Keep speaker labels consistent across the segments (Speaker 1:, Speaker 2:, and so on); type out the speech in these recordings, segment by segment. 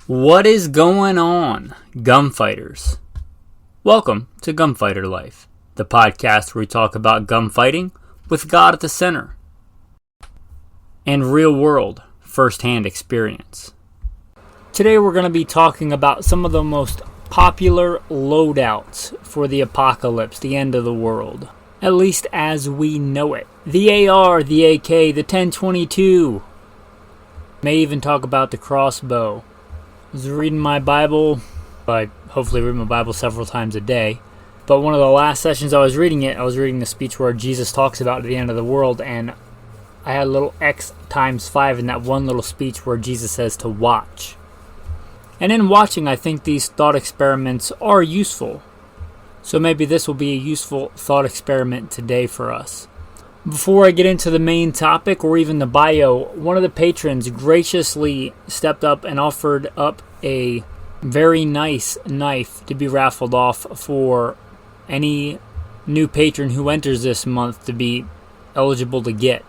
Speaker 1: What is going on, gunfighters? Welcome to Gunfighter Life, the podcast where we talk about gunfighting with God at the center and real-world, first-hand experience. Today we're going to be talking about some of the most popular loadouts for the apocalypse, the end of the world, at least as we know it. The AR, the AK, the 1022. May even talk about the crossbow. I was reading my Bible. I hopefully read my Bible several times a day. But one of the last sessions I was reading the speech where Jesus talks about the end of the world, and I had a little X times 5 in that one little speech where Jesus says to watch. And in watching, I think these thought experiments are useful. So maybe this will be a useful thought experiment today for us. Before I get into the main topic or even the bio, one of the patrons graciously stepped up and offered up a very nice knife to be raffled off for any new patron who enters this month to be eligible to get,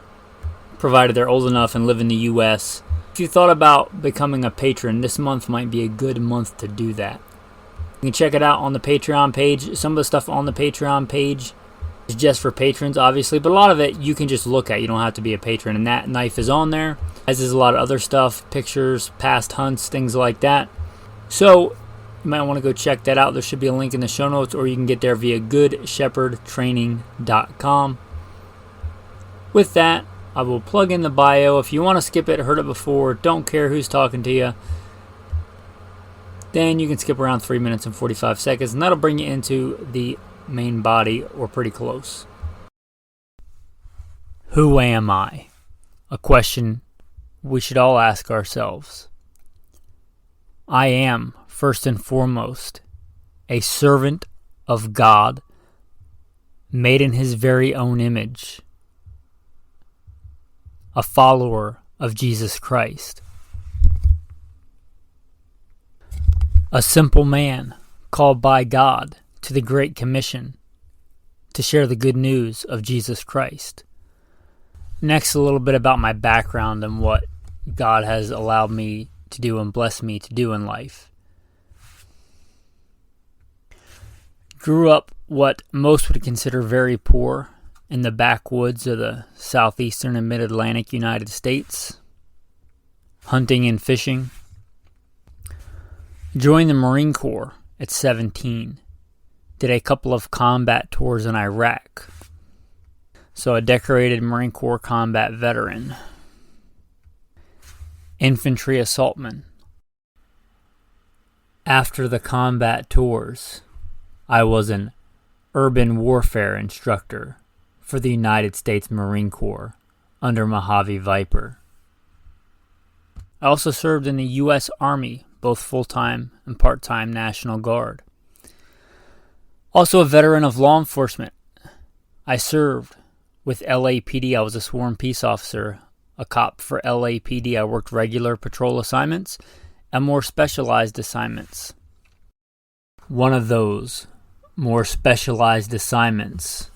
Speaker 1: provided they're old enough and live in the U.S. If you thought about becoming a patron, this month might be a good month to do that. You can check it out on the Patreon page. Some of the stuff on the Patreon page is just for patrons, obviously, but a lot of it you can just look at. You don't have to be a patron, and that knife is on there, as is a lot of other stuff, pictures, past hunts, things like that. So you might want to go check that out. There should be a link in the show notes, or you can get there via goodshepherdtraining.com. With that, I will plug in the bio. If you want to skip it, heard it before, don't care who's talking to you, then you can skip around 3 minutes and 45 seconds, and that'll bring you into the main body, or pretty close. Who am I? A question we should all ask ourselves. I am, first and foremost, a servant of God, made in His very own image, a follower of Jesus Christ, a simple man called by God to the Great Commission to share the good news of Jesus Christ. Next, a little bit about my background and what God has allowed me to do and blessed me to do in life. Grew up what most would consider very poor in the backwoods of the southeastern and mid-Atlantic United States, hunting and fishing. Joined the Marine Corps at 17. Did a couple of combat tours in Iraq. So a decorated Marine Corps combat veteran. Infantry assaultman. After the combat tours, I was an urban warfare instructor for the United States Marine Corps under Mojave Viper. I also served in the U.S. Army, both full-time and part-time National Guard. Also a veteran of law enforcement. I served with LAPD. I was a sworn peace officer, a cop for LAPD. I worked regular patrol assignments and more specialized assignments. One of those more specialized assignments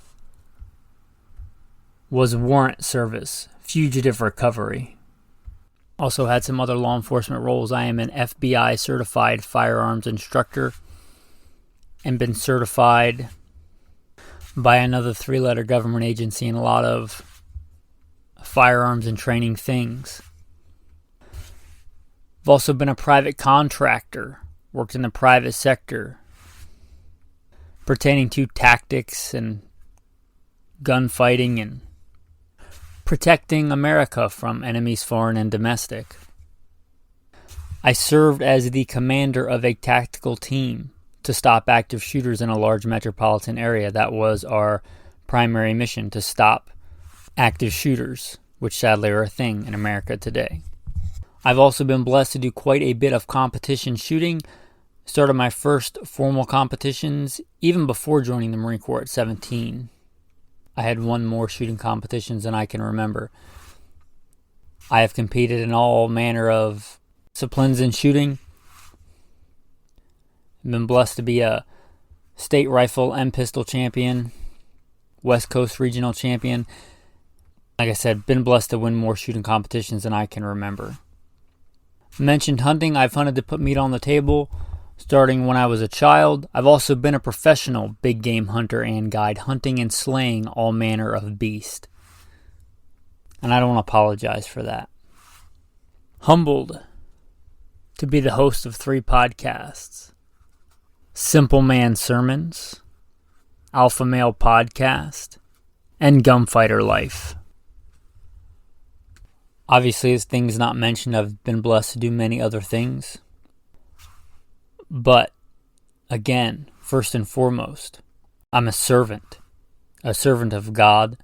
Speaker 1: was warrant service, fugitive recovery. Also had some other law enforcement roles. I am an FBI certified firearms instructor and been certified by another 3-letter government agency in a lot of firearms and training things. I've also been a private contractor, worked in the private sector, pertaining to tactics and gunfighting and protecting America from enemies foreign and domestic. I served as the commander of a tactical team to stop active shooters in a large metropolitan area. That was our primary mission, to stop active shooters, which sadly are a thing in America today. I've also been blessed to do quite a bit of competition shooting. Started my first formal competitions even before joining the Marine Corps at 17. I had won more shooting competitions than I can remember. I have competed in all manner of disciplines in shooting. I've been blessed to be a state rifle and pistol champion, West Coast regional champion. Like I said, been blessed to win more shooting competitions than I can remember. Mentioned hunting. I've hunted to put meat on the table starting when I was a child. I've also been a professional big game hunter and guide, hunting and slaying all manner of beast. And I don't apologize for that. Humbled to be the host of 3 podcasts. Simple Man Sermons, Alpha Male Podcast, and Gunfighter Life. Obviously, as things not mentioned, I've been blessed to do many other things. But, again, first and foremost, I'm a servant of God,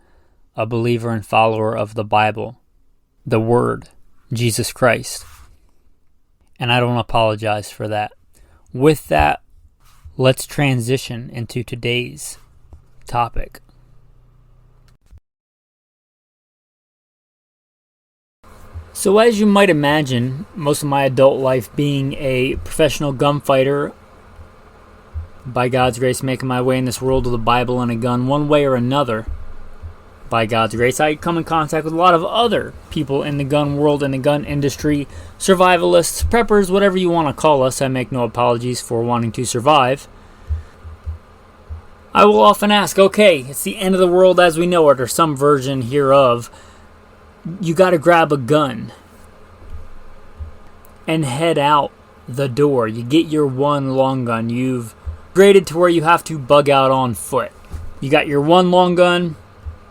Speaker 1: a believer and follower of the Bible, the Word, Jesus Christ. And I don't apologize for that. With that, let's transition into today's topic. So as you might imagine, most of my adult life being a professional gunfighter, by God's grace making my way in this world of the Bible and a gun one way or another, by God's grace, I come in contact with a lot of other people in the gun world and the gun industry, survivalists, preppers, whatever you want to call us. I make no apologies for wanting to survive. I will often ask, okay, it's the end of the world as we know it, or some version hereof. You got to grab a gun and head out the door. You get your one long gun. You've graded to where you have to bug out on foot. You got your one long gun.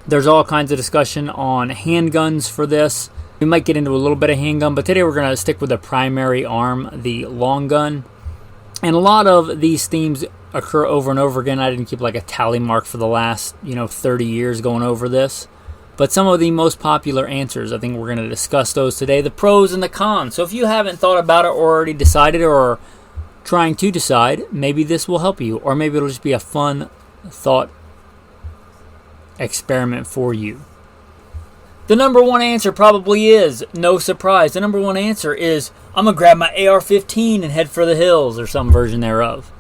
Speaker 1: There's all kinds of discussion on handguns for this. We might get into a little bit of handgun, but today we're going to stick with the primary arm, the long gun. And a lot of these themes occur over and over again. I didn't keep like a tally mark for the last, 30 years going over this. But some of the most popular answers, I think we're going to discuss those today, the pros and the cons. So if you haven't thought about it or already decided or are trying to decide, maybe this will help you. Or maybe it'll just be a fun thought experiment for you. The number one answer probably is, no surprise, the number one answer is, I'm going to grab my AR-15 and head for the hills, or some version thereof.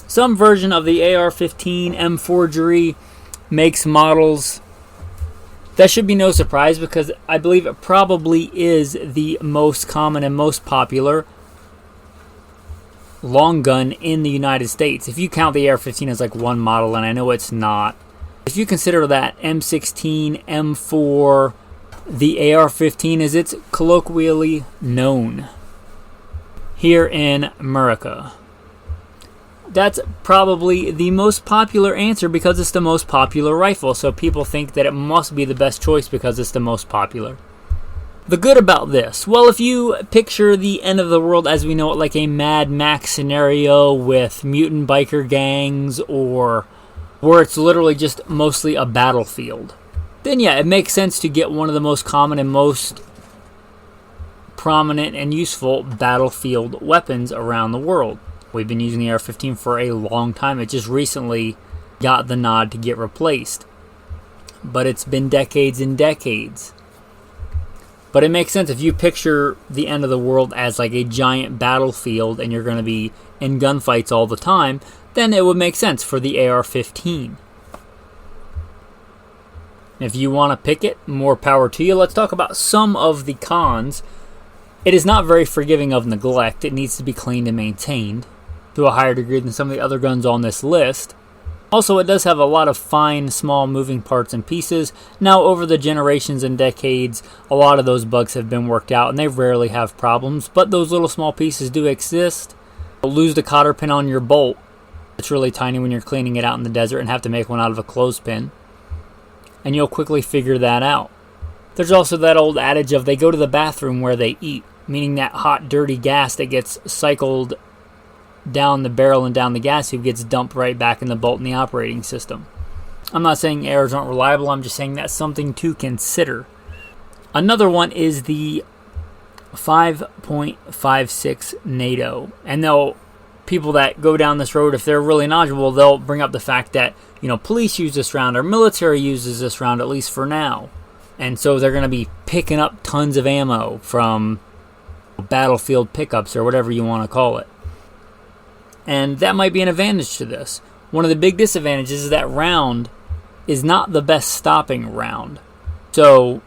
Speaker 1: Some version of the AR-15 M forgery makes models. That should be no surprise because I believe it probably is the most common and most popular long gun in the United States. If you count the AR-15 as like one model, and I know it's not, if you consider that M16, M4, the AR-15 as it's colloquially known here in America, that's probably the most popular answer because it's the most popular rifle. So people think that it must be the best choice because it's the most popular. The good about this, well, if you picture the end of the world as we know it like a Mad Max scenario with mutant biker gangs or where it's literally just mostly a battlefield, then yeah, it makes sense to get one of the most common and most prominent and useful battlefield weapons around the world. We've been using the AR-15 for a long time. It just recently got the nod to get replaced. But it's been decades and decades. But it makes sense if you picture the end of the world as like a giant battlefield and you're going to be in gunfights all the time, then it would make sense for the AR-15. If you want to pick it, more power to you. Let's talk about some of the cons. It is not very forgiving of neglect. It needs to be cleaned and maintained to a higher degree than some of the other guns on this list. Also, it does have a lot of fine, small moving parts and pieces. Now, over the generations and decades, a lot of those bugs have been worked out, and they rarely have problems, but those little small pieces do exist. You'll lose the cotter pin on your bolt. It's really tiny when you're cleaning it out in the desert and have to make one out of a clothespin. And you'll quickly figure that out. There's also that old adage of they go to the bathroom where they eat, meaning that hot, dirty gas that gets cycled down the barrel and down the gas tube gets dumped right back in the bolt in the operating system. I'm not saying ARs aren't reliable, I'm just saying that's something to consider. Another one is the 5.56 NATO. And people that go down this road, if they're really knowledgeable, they'll bring up the fact that, police use this round or military uses this round, at least for now. And so they're going to be picking up tons of ammo from battlefield pickups or whatever you want to call it. And that might be an advantage to this. One of the big disadvantages is that round is not the best stopping round. So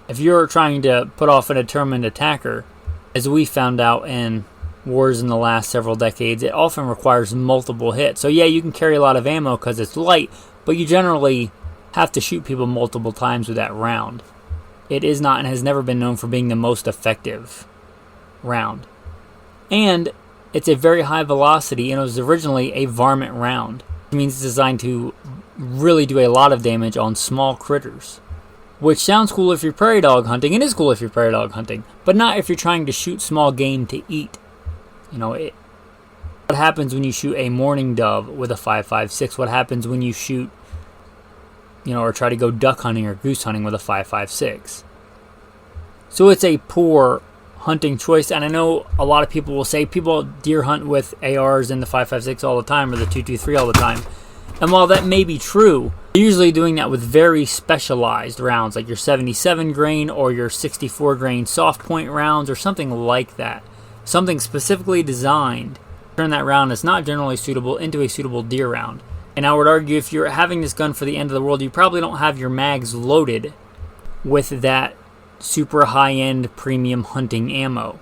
Speaker 1: if you're trying to put off a determined attacker, as we found out in wars in the last several decades, it often requires multiple hits. So yeah, you can carry a lot of ammo because it's light, but you generally have to shoot people multiple times with that round. It is not and has never been known for being the most effective round. And it's a very high velocity, and it was originally a varmint round. It means it's designed to really do a lot of damage on small critters. Which sounds cool if you're prairie dog hunting. It is cool if you're prairie dog hunting, but not if you're trying to shoot small game to eat. What happens when you shoot a mourning dove with a 5.56? What happens when you shoot, or try to go duck hunting or goose hunting with a 5.56? So it's a poor hunting choice, and I know a lot of people will say people deer hunt with ARs and the 5.56 all the time or the 2.23 all the time. And while that may be true, you're usually doing that with very specialized rounds like your 77 grain or your 64 grain soft point rounds or something like that. Something specifically designed to turn that round that's not generally suitable into a suitable deer round. And I would argue if you're having this gun for the end of the world, you probably don't have your mags loaded with that super high-end premium hunting ammo.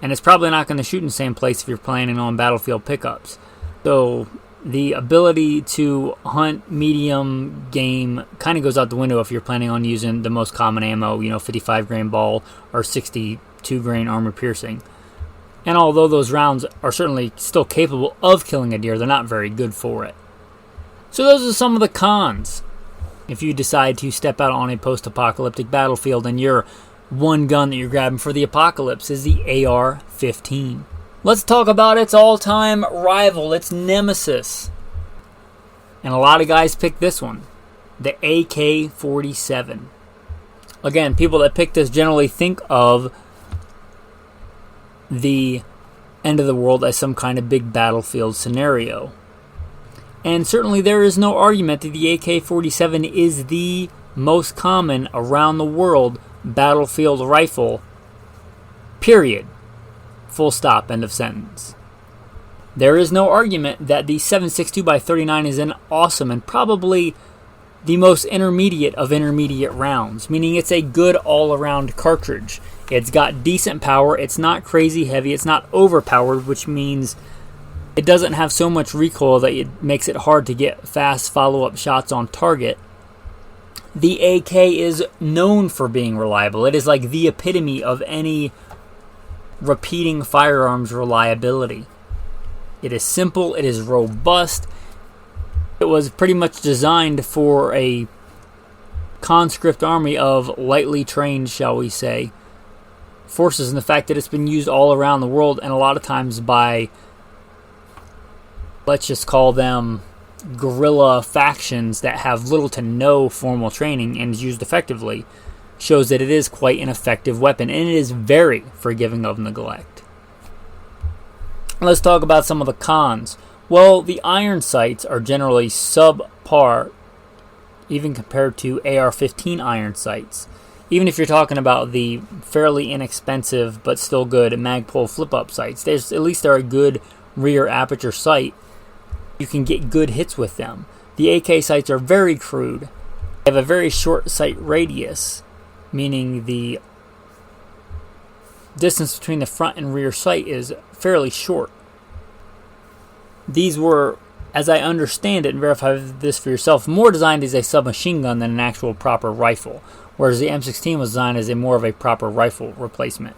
Speaker 1: And it's probably not going to shoot in the same place if you're planning on battlefield pickups. So the ability to hunt medium game kind of goes out the window if you're planning on using the most common ammo, 55 grain ball or 62 grain armor piercing. And although those rounds are certainly still capable of killing a deer, they're not very good for it. So those are some of the cons if you decide to step out on a post-apocalyptic battlefield and your one gun that you're grabbing for the apocalypse is the AR-15. Let's talk about its all-time rival, its nemesis. And a lot of guys pick this one, the AK-47. Again, people that pick this generally think of the end of the world as some kind of big battlefield scenario. And certainly there is no argument that the AK-47 is the most common around the world battlefield rifle, period. Full stop, end of sentence. There is no argument that the 7.62x39 is an awesome and probably the most intermediate of intermediate rounds, meaning it's a good all-around cartridge. It's got decent power, it's not crazy heavy, it's not overpowered, which means it doesn't have so much recoil that it makes it hard to get fast follow-up shots on target. The AK is known for being reliable. It is like the epitome of any repeating firearms reliability. It is simple, it is robust. It was pretty much designed for a conscript army of lightly trained, shall we say, forces, and the fact that it's been used all around the world and a lot of times by, let's just call them guerrilla factions that have little to no formal training and is used effectively, shows that it is quite an effective weapon, and it is very forgiving of neglect. Let's talk about some of the cons. Well, the iron sights are generally subpar, even compared to AR-15 iron sights. Even if you're talking about the fairly inexpensive but still good Magpul flip-up sights, at least they're a good rear aperture sight. You can get good hits with them. The AK sights are very crude. They have a very short sight radius, meaning the distance between the front and rear sight is fairly short. These were, as I understand it, and verify this for yourself, more designed as a submachine gun than an actual proper rifle, whereas the M16 was designed as more of a proper rifle replacement.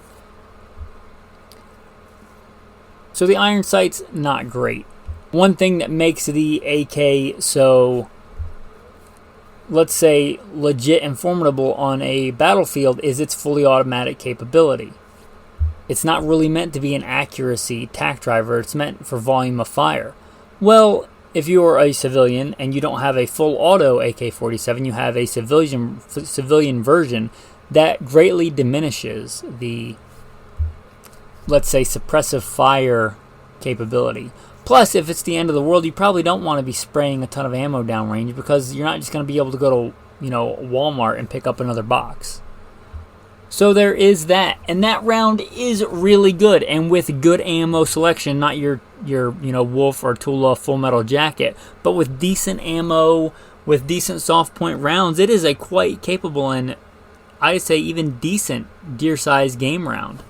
Speaker 1: So the iron sight's not great. One thing that makes the AK so, let's say, legit and formidable on a battlefield is its fully automatic capability. It's not really meant to be an accuracy tack driver, it's meant for volume of fire. Well, if you are a civilian and you don't have a full auto AK-47, you have a civilian version, that greatly diminishes the, let's say, suppressive fire capability. Plus, if it's the end of the world, you probably don't want to be spraying a ton of ammo downrange because you're not just going to be able to go to, Walmart and pick up another box. So there is that, and that round is really good, and with good ammo selection, not your Wolf or Tula Full Metal Jacket, but with decent ammo, with decent soft point rounds, it is a quite capable and I'd say even decent deer-sized game round.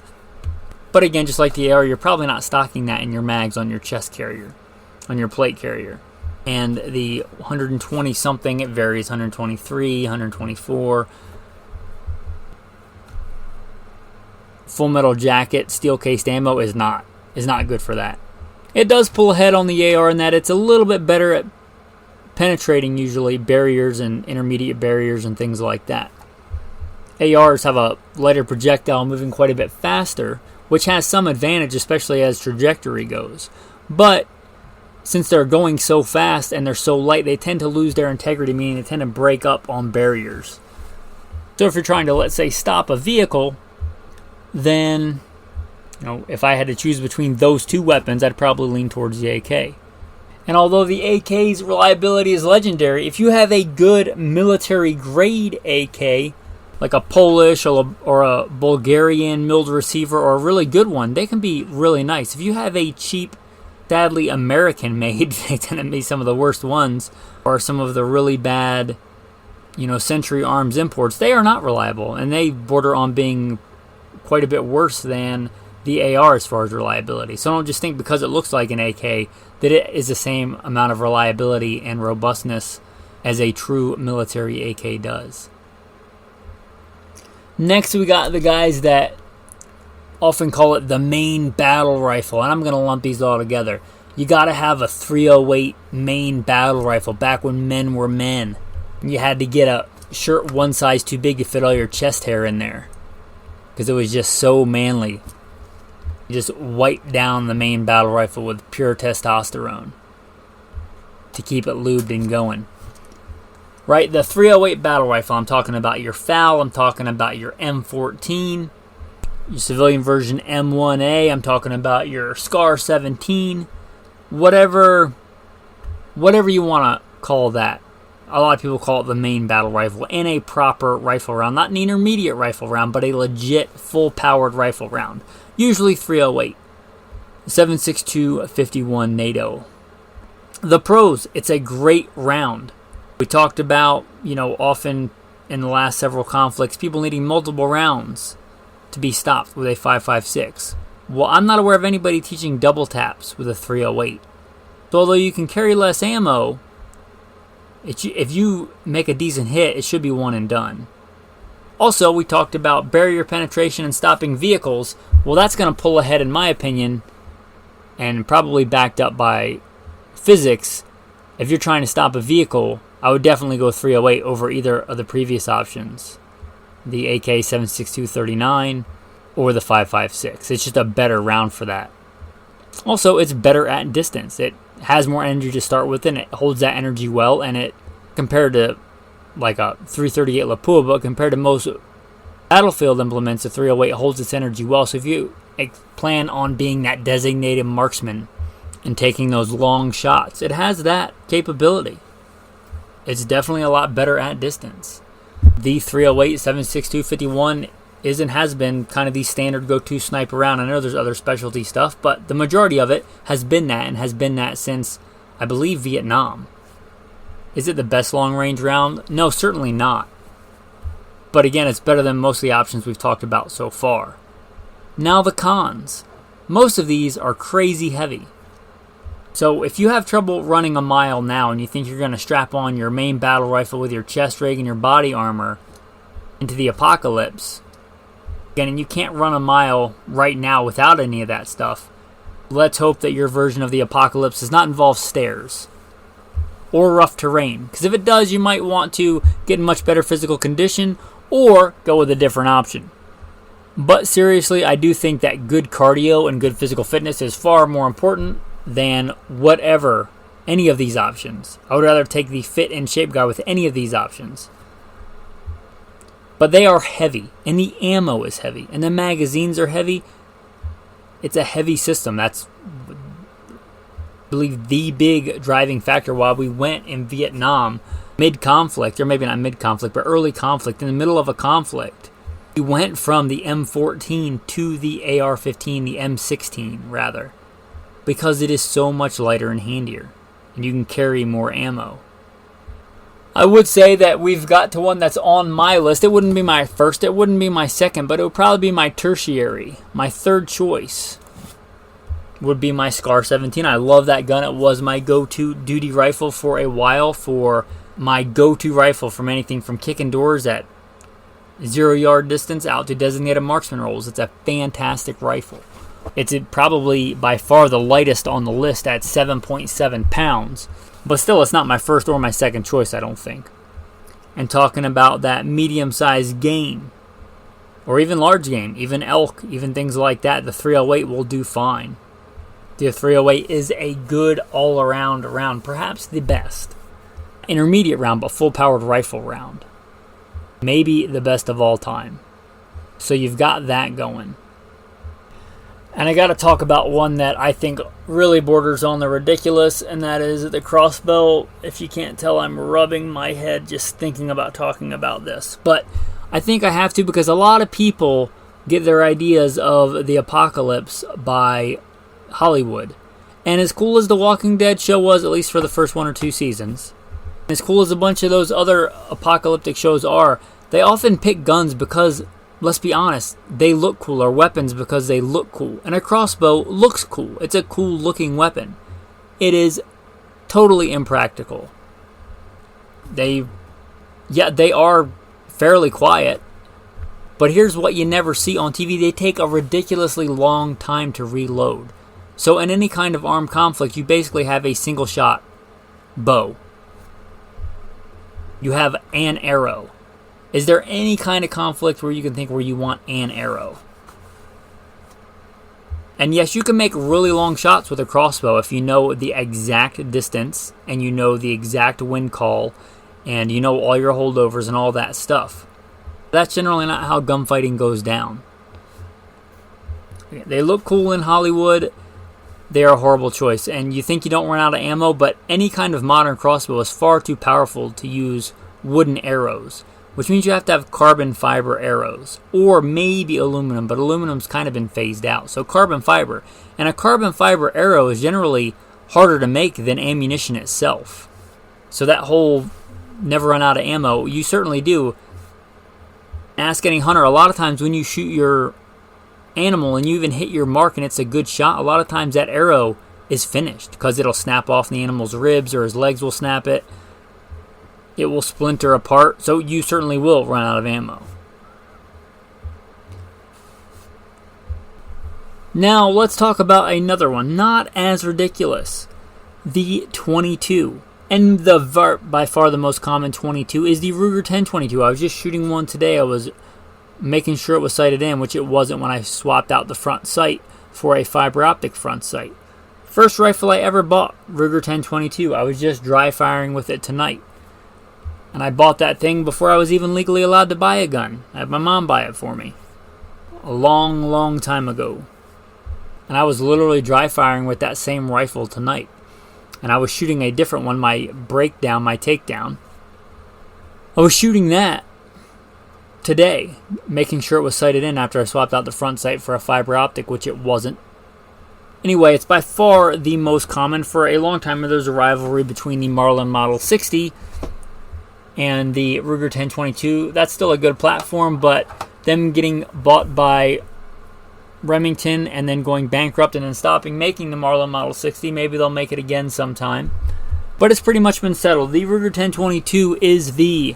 Speaker 1: But again, just like the AR, you're probably not stocking that in your mags on your chest carrier, on your plate carrier. And the 120 something, it varies, 123, 124. Full metal jacket, steel cased ammo is not good for that. It does pull ahead on the AR in that it's a little bit better at penetrating usually barriers and intermediate barriers and things like that. ARs have a lighter projectile moving quite a bit faster, which has some advantage, especially as trajectory goes. But since they're going so fast and they're so light, they tend to lose their integrity, meaning they tend to break up on barriers. So if you're trying to, let's say, stop a vehicle, then, if I had to choose between those two weapons, I'd probably lean towards the AK. And although the AK's reliability is legendary, if you have a good military-grade AK, like a Polish or a Bulgarian milled receiver, or a really good one, they can be really nice. If you have a cheap, sadly American-made, they tend to be some of the worst ones, or some of the really bad, Century Arms imports, they are not reliable, and they border on being quite a bit worse than the AR as far as reliability. So don't just think because it looks like an AK that it is the same amount of reliability and robustness as a true military AK does. Next, we got the guys that often call it the main battle rifle, and I'm going to lump these all together. You got to have a 308 main battle rifle back when men were men. You had to get a shirt one size too big to fit all your chest hair in there because it was just so manly. You just wipe down the main battle rifle with pure testosterone to keep it lubed and going. Right, the 308 battle rifle, I'm talking about your FAL, I'm talking about your M14, your civilian version M1A, I'm talking about your SCAR 17, whatever you want to call that. A lot of people call it the main battle rifle, and a proper rifle round, not an intermediate rifle round, but a legit full-powered rifle round. Usually 308, 7.62 51 NATO. The pros, it's a great round. We talked about, often in the last several conflicts, people needing multiple rounds to be stopped with a 5.56. Well, I'm not aware of anybody teaching double taps with a 308. So although you can carry less ammo, if you make a decent hit, it should be one and done. Also, we talked about barrier penetration and stopping vehicles. Well, that's going to pull ahead, in my opinion, and probably backed up by physics. If you're trying to stop a vehicle, I would definitely go 308 over either of the previous options, the AK 7.62 39 or the 5.56. It's just a better round for that. Also, it's better at distance. It has more energy to start with, and it holds that energy well, and it, compared to like a 338 Lapua, but compared to most battlefield implements, the 308 holds its energy well. So if you plan on being that designated marksman and taking those long shots, it has that capability. It's definitely a lot better at distance. The 308 7.62 51 is and has been kind of the standard go-to sniper round. I know there's other specialty stuff, but the majority of it has been that, and has been that since, I believe, Vietnam. Is it the best long-range round? No, certainly not. But again, it's better than most of the options we've talked about so far. Now the cons. Most of these are crazy heavy. So if you have trouble running a mile now and you think you're going to strap on your main battle rifle with your chest rig and your body armor into the apocalypse, again, and you can't run a mile right now without any of that stuff, let's hope that your version of the apocalypse does not involve stairs or rough terrain. Because if it does, you might want to get in much better physical condition or go with a different option. But seriously, I do think that good cardio and good physical fitness is far more important than whatever, any of these options. I would rather take the fit and shape guy with any of these options. But they are heavy, and the ammo is heavy, and the magazines are heavy. It's a heavy system. That's, I believe, the big driving factor why we went in Vietnam mid-conflict, or maybe not mid-conflict, but early conflict, in the middle of a conflict. We went from the M14 to the AR-15, the M16, rather, because it is so much lighter and handier, and you can carry more ammo. I would say that we've got to one that's on my list. It wouldn't be my first, it wouldn't be my second, but it would probably be my tertiary. My third choice would be my Scar 17. I love that gun. It was my go-to duty rifle for a while, for my go-to rifle from anything from kicking doors at 0-yard distance out to designated marksman rolls. It's a fantastic rifle. It's probably by far the lightest on the list at 7.7 pounds. But still, it's not my first or my second choice, I don't think. And talking about that medium-sized game, or even large game, even elk, even things like that, the 308 will do fine. The 308 is a good all-around round, perhaps the best. Intermediate round, but full-powered rifle round. Maybe the best of all time. So you've got that going. And I got to talk about one that I think really borders on the ridiculous, and that is the crossbow. If you can't tell, I'm rubbing my head just thinking about talking about this. But I think I have to, because a lot of people get their ideas of the apocalypse by Hollywood. And as cool as the Walking Dead show was, at least for the first 1 or 2 seasons, as cool as a bunch of those other apocalyptic shows are, they often pick guns because, let's be honest, they look cool, or weapons because they look cool. And a crossbow looks cool. It's a cool looking weapon. It is totally impractical. They are fairly quiet. But here's what you never see on TV. They take a ridiculously long time to reload. So in any kind of armed conflict, you basically have a single shot bow. You have an arrow. Is there any kind of conflict where you can think where you want an arrow? And yes, you can make really long shots with a crossbow if you know the exact distance and you know the exact wind call and you know all your holdovers and all that stuff. That's generally not how gunfighting goes down. They look cool in Hollywood. They are a horrible choice. And you think you don't run out of ammo, but any kind of modern crossbow is far too powerful to use wooden arrows, which means you have to have carbon fiber arrows, or maybe aluminum, but aluminum's kind of been phased out. So carbon fiber. And a carbon fiber arrow is generally harder to make than ammunition itself. So that whole never run out of ammo, you certainly do. Ask any hunter, a lot of times when you shoot your animal and you even hit your mark and it's a good shot, a lot of times that arrow is finished because it'll snap off the animal's ribs or his legs will snap it. It will splinter apart, so you certainly will run out of ammo. Now, let's talk about another one, not as ridiculous. The 22. And by far the most common 22 is the Ruger 1022. I was just shooting one today. I was making sure it was sighted in, which it wasn't when I swapped out the front sight for a fiber optic front sight. First rifle I ever bought, Ruger 1022. I was just dry firing with it tonight. And I bought that thing before I was even legally allowed to buy a gun. I had my mom buy it for me. A long, long time ago. And I was literally dry firing with that same rifle tonight. And I was shooting a different one, my breakdown, my takedown. I was shooting that today, making sure it was sighted in after I swapped out the front sight for a fiber optic, which it wasn't. Anyway, it's by far the most common. For a long time, there's a rivalry between the Marlin Model 60 and the Ruger 1022. That's still a good platform, but them getting bought by Remington and then going bankrupt and then stopping making the Marlin Model 60, maybe they'll make it again sometime. But it's pretty much been settled. The Ruger 1022 is the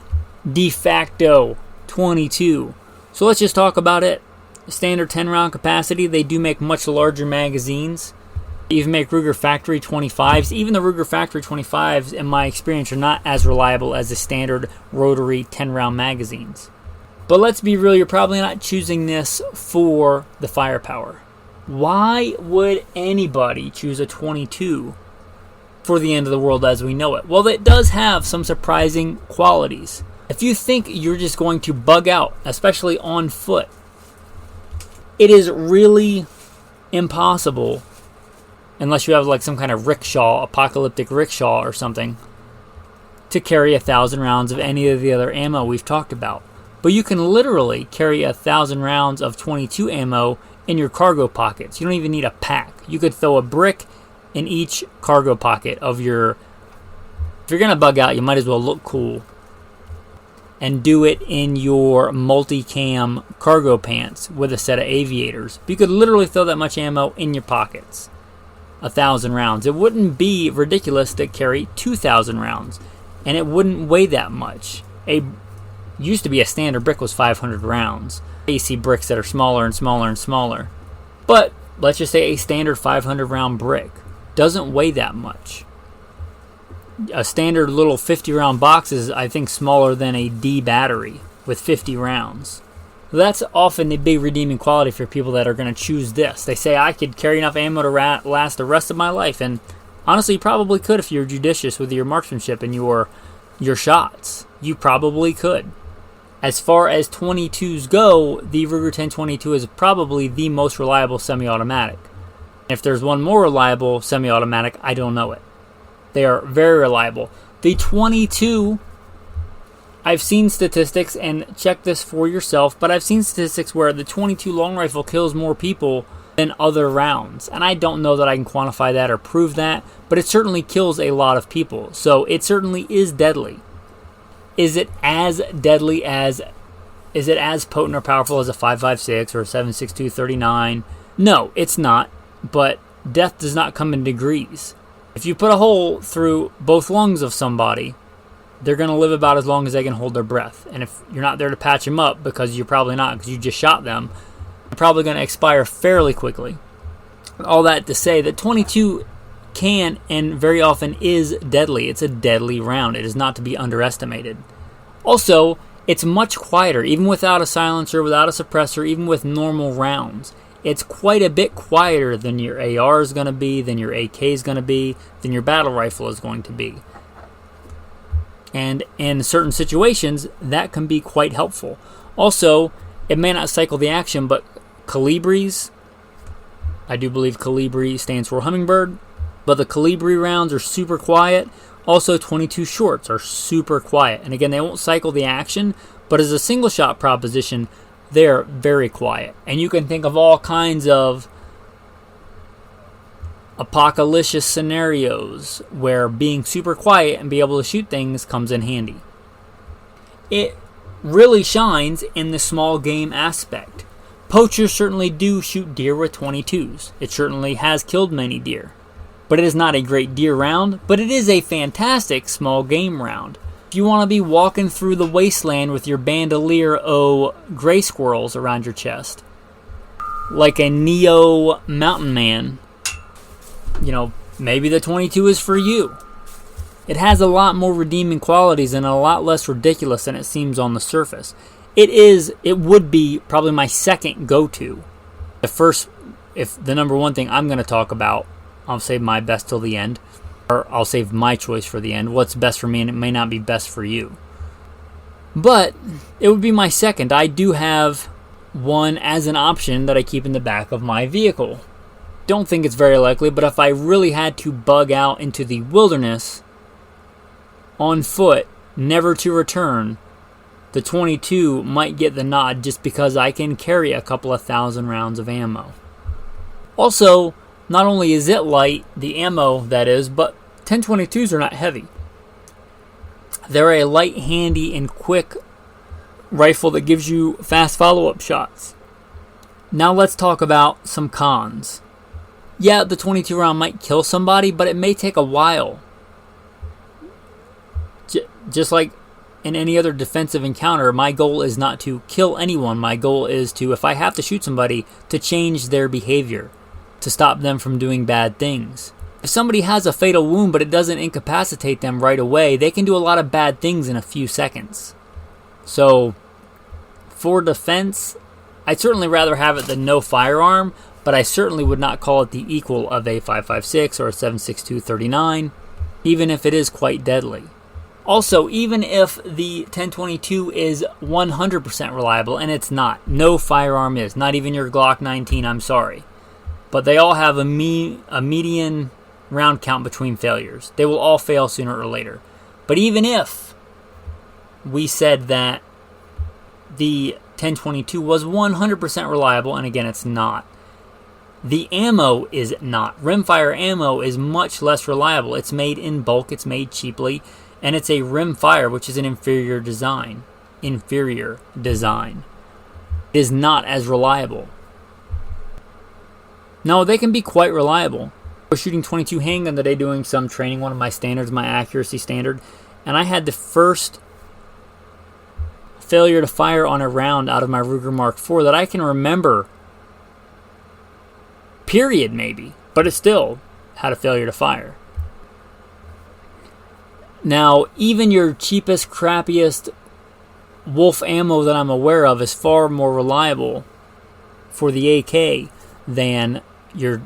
Speaker 1: de facto 22. So let's just talk about it. Standard 10 round capacity. They do make much larger magazines. They even make Ruger Factory 25s. Even the Ruger Factory 25s, in my experience, are not as reliable as the standard rotary 10 round magazines. But let's be real, you're probably not choosing this for the firepower. Why would anybody choose a 22 for the end of the world as we know it? Well, it does have some surprising qualities. If you think you're just going to bug out, especially on foot, it is really impossible, unless you have like some kind of rickshaw, apocalyptic rickshaw or something, to carry 1,000 rounds of any of the other ammo we've talked about. But you can literally carry 1,000 rounds of 22 ammo in your cargo pockets. You don't even need a pack. You could throw a brick in each cargo pocket of your If you're going to bug out, you might as well look cool and do it in your multicam cargo pants with a set of aviators. You could literally throw that much ammo in your pockets. 1,000 rounds. It wouldn't be ridiculous to carry 2,000 rounds, and it wouldn't weigh that much. Used to be a standard brick was 500 rounds. You see bricks that are smaller and smaller and smaller. But let's just say a standard 500 round brick doesn't weigh that much. A standard little 50 round box is, I think, smaller than a D battery with 50 rounds. That's often the big redeeming quality for people that are going to choose this. They say, I could carry enough ammo to last the rest of my life. And honestly, you probably could if you're judicious with your marksmanship and your shots. You probably could. As far as 22s go, the Ruger 1022 is probably the most reliable semi-automatic. If there's one more reliable semi-automatic, I don't know it. They are very reliable. The 22, I've seen statistics, and check this for yourself, but I've seen statistics where the 22 long rifle kills more people than other rounds. And I don't know that I can quantify that or prove that, but it certainly kills a lot of people. So it certainly is deadly. Is it as deadly as, is it as potent or powerful as a 5.56 or a 7.62 39? No, it's not, but death does not come in degrees. If you put a hole through both lungs of somebody, they're going to live about as long as they can hold their breath. And if you're not there to patch them up, because you're probably not, because you just shot them, they're probably going to expire fairly quickly. All that to say that 22 can and very often is deadly. It's a deadly round. It is not to be underestimated. Also, it's much quieter, even without a silencer, without a suppressor, even with normal rounds. It's quite a bit quieter than your AR is going to be, than your AK is going to be, than your battle rifle is going to be. And in certain situations, that can be quite helpful. Also, it may not cycle the action, but Calibris, I do believe Calibri stands for Hummingbird, but the Calibri rounds are super quiet. Also, 22 shorts are super quiet. And again, they won't cycle the action, but as a single shot proposition, they're very quiet. And you can think of all kinds of apocalyptic scenarios where being super quiet and be able to shoot things comes in handy. It really shines in the small game aspect. Poachers certainly do shoot deer with 22s. It certainly has killed many deer. But it is not a great deer round, but it is a fantastic small game round. If you want to be walking through the wasteland with your bandolier o' gray squirrels around your chest, like a Neo mountain man, maybe the 22 is for you. It has a lot more redeeming qualities and a lot less ridiculous than it seems on the surface. It would be probably my second go-to. If the number one thing I'm going to talk about, I'll save my best till the end. Or I'll save my choice for the end. What's best for me, and it may not be best for you. But it would be my second. I do have one as an option that I keep in the back of my vehicle. Don't think it's very likely, but if I really had to bug out into the wilderness on foot, never to return, the 22 might get the nod just because I can carry a couple of 1,000 rounds of ammo. Also, not only is it light, the ammo that is, but 1022s are not heavy. They're a light, handy, and quick rifle that gives you fast follow-up shots. Now let's talk about some cons. Yeah, the 22 round might kill somebody, but it may take a while. Just like in any other defensive encounter, my goal is not to kill anyone. My goal is to, if I have to shoot somebody, to change their behavior, to stop them from doing bad things. If somebody has a fatal wound but it doesn't incapacitate them right away, they can do a lot of bad things in a few seconds. So, for defense, I'd certainly rather have it than no firearm, but I certainly would not call it the equal of a 5.56 or a 7.62 39, even if it is quite deadly. Also, even if the 1022 is 100% reliable, and it's not, no firearm is, not even your Glock 19, I'm sorry. But they all have a median round count between failures. They will all fail sooner or later. But even if we said that the 1022 was 100% reliable, and again it's not, The ammo is not. Rimfire ammo is much less reliable. It's made in bulk, it's made cheaply, and it's a rimfire, which is an inferior design. It is not as reliable. No, they can be quite reliable. I was shooting 22 handgun today doing some training, one of my standards, my accuracy standard, and I had the first failure to fire on a round out of my Ruger Mark IV that I can remember, period maybe, but it still had a failure to fire. Now, even your cheapest, crappiest Wolf ammo that I'm aware of is far more reliable for the AK than your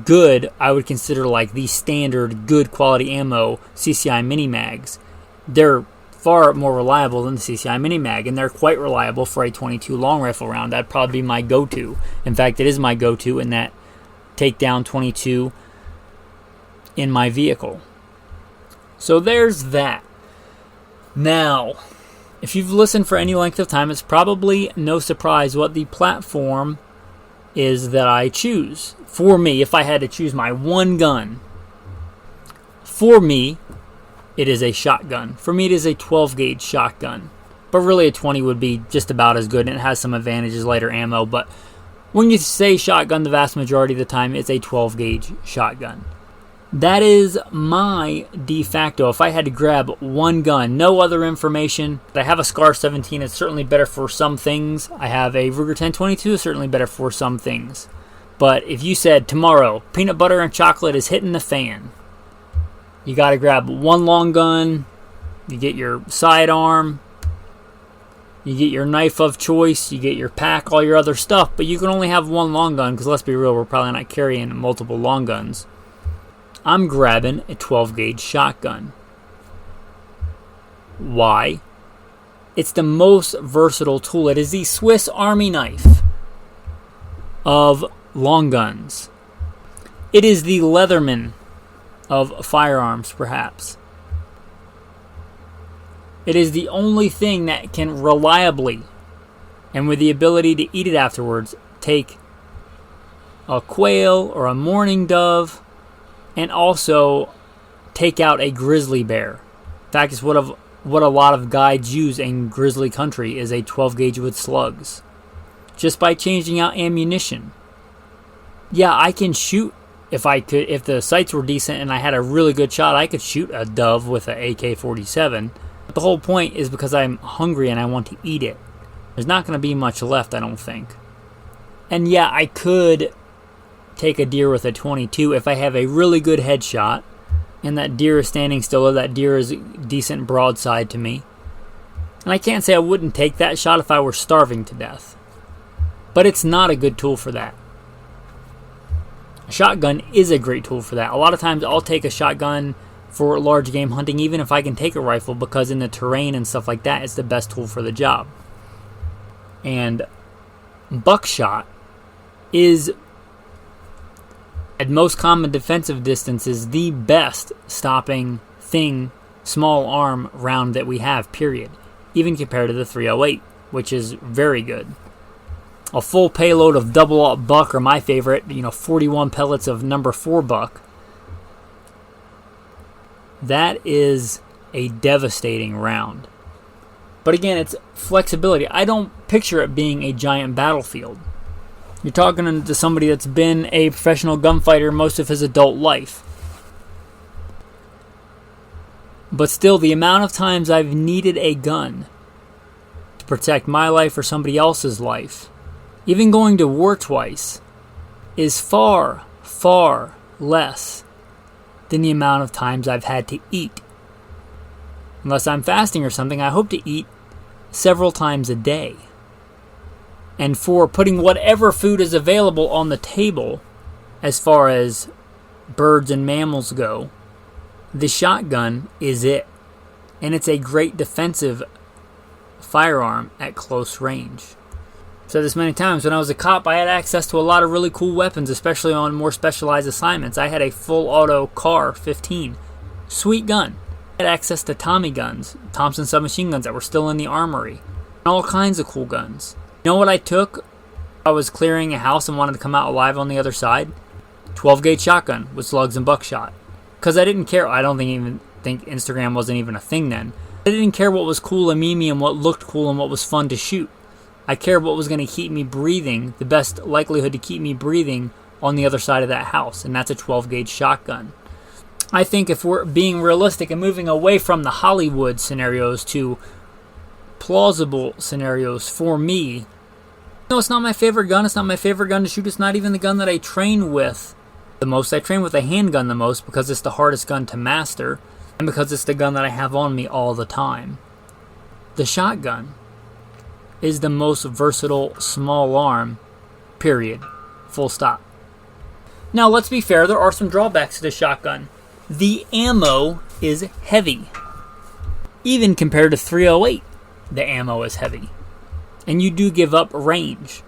Speaker 1: good, I would consider like the standard good quality ammo CCI mini mags. They're far more reliable than the CCI mini mag, and they're quite reliable for a 22 long rifle round. That'd probably be my go-to. In fact, it is my go-to in that takedown 22 in my vehicle. So there's that. Now, if you've listened for any length of time, it's probably no surprise what the platform is that I choose. For me, if I had to choose my one gun, for me, it is a shotgun. For me, it is a 12 gauge shotgun. But really a 20 would be just about as good, and it has some advantages, lighter ammo. But when you say shotgun, the vast majority of the time, it's a 12 gauge shotgun. That is my de facto. If I had to grab one gun, no other information. I have a Scar 17. It's certainly better for some things. I have a Ruger 1022. It's certainly better for some things. But if you said tomorrow, peanut butter and chocolate is hitting the fan, you got to grab one long gun. You get your sidearm. You get your knife of choice. You get your pack, all your other stuff. But you can only have one long gun because let's be real, we're probably not carrying multiple long guns. I'm grabbing a 12 gauge shotgun. Why? It's the most versatile tool. It is the Swiss Army knife of long guns. It is the Leatherman of firearms, perhaps. It is the only thing that can reliably, and with the ability to eat it afterwards, take a quail or a mourning dove and also take out a grizzly bear. In fact, it's what a lot of guides use in grizzly country is a 12 gauge with slugs. Just by changing out ammunition. Yeah, I can shoot if the sights were decent and I had a really good shot, I could shoot a dove with an AK-47. But the whole point is because I'm hungry and I want to eat it. There's not going to be much left, I don't think. And yeah, I could take a deer with a 22 if I have a really good headshot and that deer is standing still or that deer is decent broadside to me. And I can't say I wouldn't take that shot if I were starving to death. But it's not a good tool for that. A shotgun is a great tool for that. A lot of times I'll take a shotgun for large game hunting even if I can take a rifle because in the terrain and stuff like that it's the best tool for the job. And buckshot is at most common defensive distances the best stopping thing, small arm round that we have, period. Even compared to the 308, which is very good. A full payload of double-aught buck or my favorite, 41 pellets of number 4 buck. That is a devastating round. But again, it's flexibility. I don't picture it being a giant battlefield. You're talking to somebody that's been a professional gunfighter most of his adult life. But still, the amount of times I've needed a gun to protect my life or somebody else's life, even going to war twice, is far, far less than the amount of times I've had to eat. Unless I'm fasting or something, I hope to eat several times a day. And for putting whatever food is available on the table, as far as birds and mammals go, the shotgun is it. And it's a great defensive firearm at close range. I've said this many times, when I was a cop, I had access to a lot of really cool weapons, especially on more specialized assignments. I had a full auto CAR 15. Sweet gun. I had access to Tommy guns, Thompson submachine guns that were still in the armory. And all kinds of cool guns. You know what I took I was clearing a house and wanted to come out alive on the other side, 12-gauge shotgun with slugs and buckshot. Because I didn't care. I don't even think Instagram wasn't even a thing then. I didn't care what was cool and memey and what looked cool and what was fun to shoot. I cared what was going to keep me breathing, the best likelihood to keep me breathing on the other side of that house, and that's a 12-gauge shotgun. I think if we're being realistic and moving away from the Hollywood scenarios to plausible scenarios for me, no, it's not my favorite gun. It's not my favorite gun to shoot. It's not even the gun that I train with the most. I train with a handgun the most because it's the hardest gun to master and because it's the gun that I have on me all the time. The shotgun is the most versatile small arm, period. Full stop. Now, let's be fair. There are some drawbacks to the shotgun. The ammo is heavy. Even compared to .308, the ammo is heavy. And you do give up range.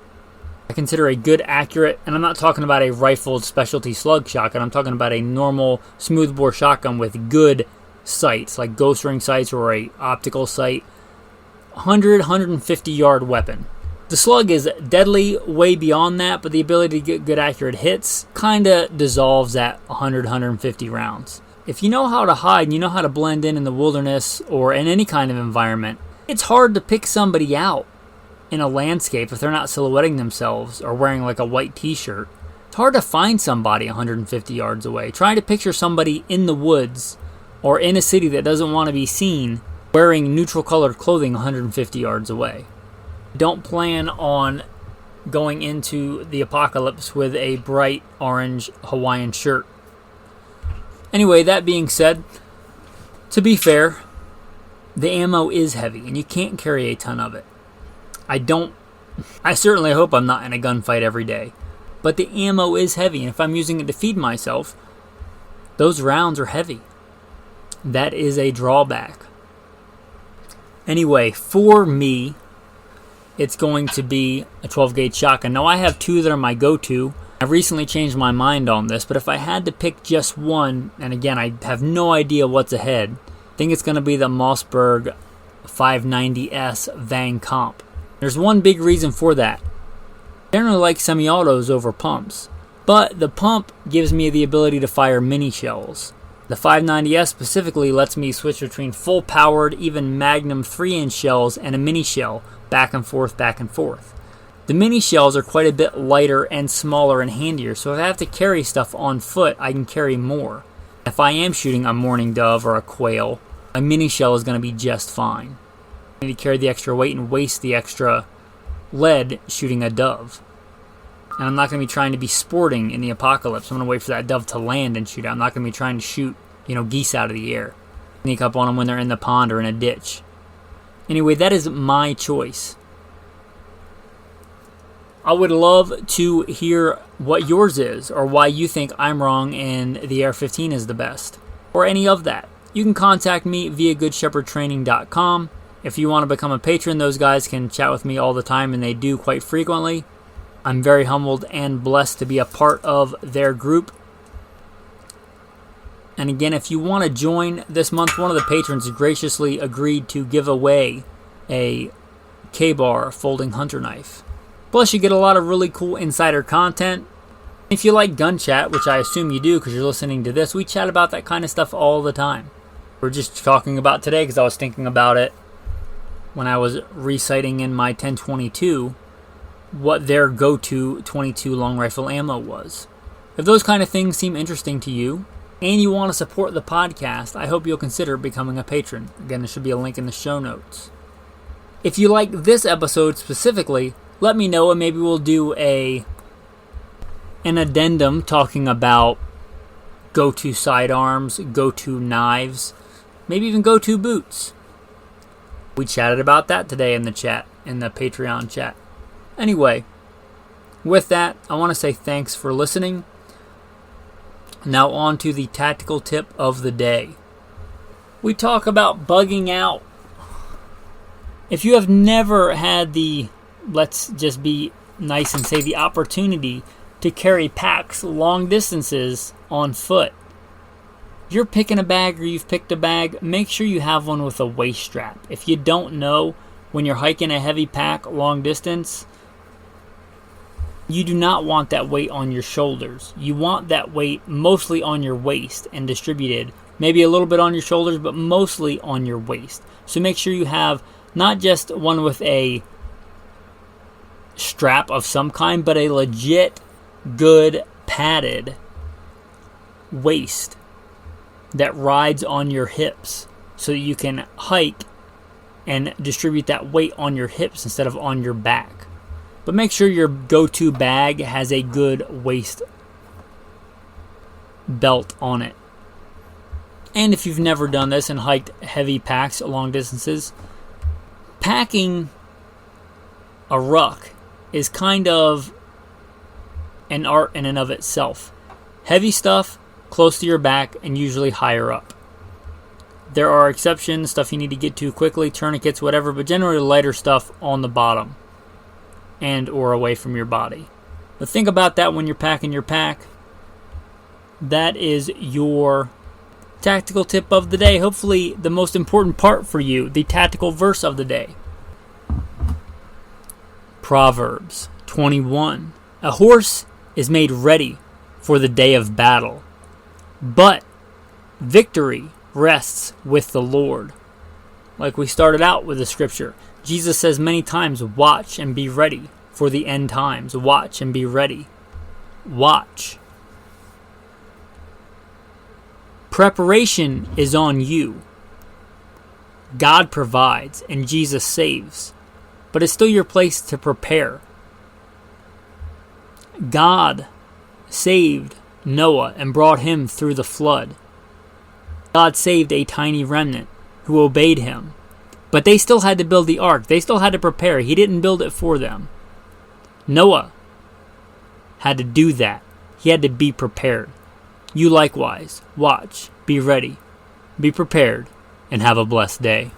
Speaker 1: I consider a good, accurate, and I'm not talking about a rifled specialty slug shotgun. I'm talking about a normal smoothbore shotgun with good sights, like ghost ring sights or a optical sight. 150 yard weapon. The slug is deadly way beyond that, but the ability to get good accurate hits kinda dissolves at 150 rounds. If you know how to hide and you know how to blend in the wilderness or in any kind of environment, it's hard to pick somebody out in a landscape if they're not silhouetting themselves or wearing like a white t-shirt. It's hard to find somebody 150 yards away. Try to picture somebody in the woods or in a city that doesn't want to be seen wearing neutral colored clothing 150 yards away. Don't plan on going into the apocalypse with a bright orange Hawaiian shirt. Anyway, that being said, to be fair, the ammo is heavy and you can't carry a ton of it. I certainly hope I'm not in a gunfight every day, but the ammo is heavy, and if I'm using it to feed myself, those rounds are heavy. That is a drawback. Anyway, for me, it's going to be a 12-gauge shotgun. Now, I have two that are my go-to. I've recently changed my mind on this, but if I had to pick just one, and again, I have no idea what's ahead, I think it's going to be the Mossberg 590S Vang Comp. There's one big reason for that. I generally like semi-autos over pumps, but the pump gives me the ability to fire mini shells. The 590S specifically lets me switch between full-powered, even Magnum 3-inch shells and a mini shell, back and forth, back and forth. The mini shells are quite a bit lighter and smaller and handier, so if I have to carry stuff on foot, I can carry more. If I am shooting a mourning dove or a quail, a mini shell is going to be just fine. I need to carry the extra weight and waste the extra lead shooting a dove. And I'm not going to be trying to be sporting in the apocalypse. I'm going to wait for that dove to land and shoot. I'm not going to be trying to shoot, geese out of the air. Sneak up on them when they're in the pond or in a ditch. Anyway, that is my choice. I would love to hear what yours is, or why you think I'm wrong and the AR-15 is the best, or any of that. You can contact me via goodshepherdtraining.com. If you want to become a patron, those guys can chat with me all the time, and they do quite frequently. I'm very humbled and blessed to be a part of their group. And again, if you want to join this month, one of the patrons graciously agreed to give away a K-Bar folding hunter knife. Plus, you get a lot of really cool insider content. If you like gun chat, which I assume you do because you're listening to this, we chat about that kind of stuff all the time. We're just talking about today because I was thinking about it when I was reciting in my 1022 what their go-to 22 long rifle ammo was. If those kind of things seem interesting to you, and you want to support the podcast, I hope you'll consider becoming a patron. Again, there should be a link in the show notes. If you like this episode specifically, let me know and maybe we'll do an addendum talking about go-to sidearms, go-to knives, maybe even go-to boots. We chatted about that today in the chat, in the Patreon chat. Anyway, with that, I want to say thanks for listening. Now on to the tactical tip of the day. We talk about bugging out. If you have never had the, let's just be nice and say, the opportunity to carry packs long distances on foot, you're picking a bag or you've picked a bag, make sure you have one with a waist strap. If you don't know, when you're hiking a heavy pack long distance, You do not want that weight on your shoulders. You want that weight mostly on your waist and distributed. Maybe a little bit on your shoulders, but mostly on your waist. So make sure you have not just one with a strap of some kind, but a legit, good, padded waist that rides on your hips so that you can hike and distribute that weight on your hips instead of on your back. But make sure your go-to bag has a good waist belt on it. And if you've never done this and hiked heavy packs long distances, packing a ruck is kind of an art in and of itself. Heavy stuff close to your back and usually higher up. There are exceptions, stuff you need to get to quickly, tourniquets, whatever, but generally lighter stuff on the bottom and or away from your body. But think about that when you're packing your pack. That is your tactical tip of the day. Hopefully the most important part for you, the tactical verse of the day. Proverbs 21. A horse is made ready for the day of battle, but victory rests with the Lord. Like we started out with the scripture, Jesus says many times, watch and be ready for the end times. Watch and be ready. Watch. Preparation is on you. God provides and Jesus saves, but it's still your place to prepare. God saved Noah and brought him through the flood. God saved a tiny remnant who obeyed him. But they still had to build the ark. They still had to prepare. He didn't build it for them. Noah had to do that. He had to be prepared. You likewise. Watch, be ready, be prepared, and have a blessed day.